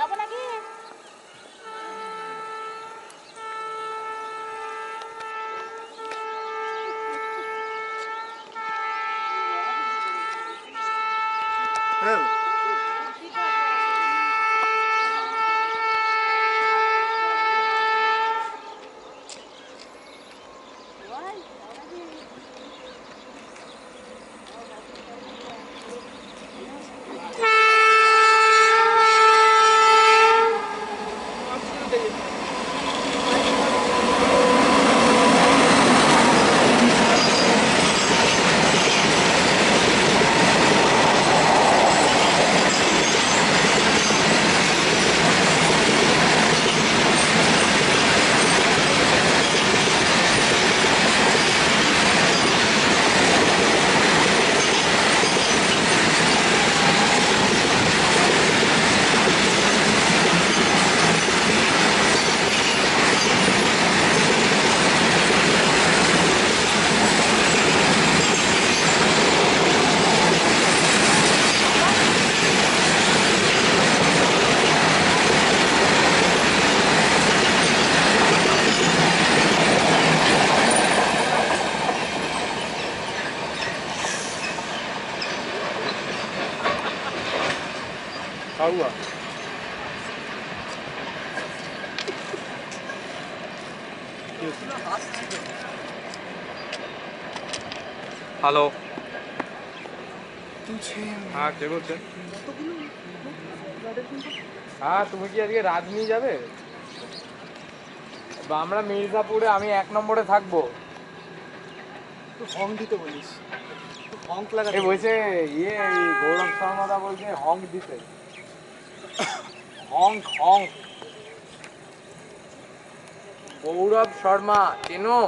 যাবো নাকি? হ্যাঁ খাওয়া হ্যালো, হ্যাঁ কে বলছেন? হ্যাঁ, তুমি কি আজকে রাজনি যাবে? বা আমরা মির্জাপুরে, আমি 1 নম্বরে থাকবো। একটু হং দিতে বলিস, একটু হংক লাগাতে এই বলছে গৌরব শর্মা দা বলছে হংক দিতে। হংক হংক। গৌরব শর্মা চেনো?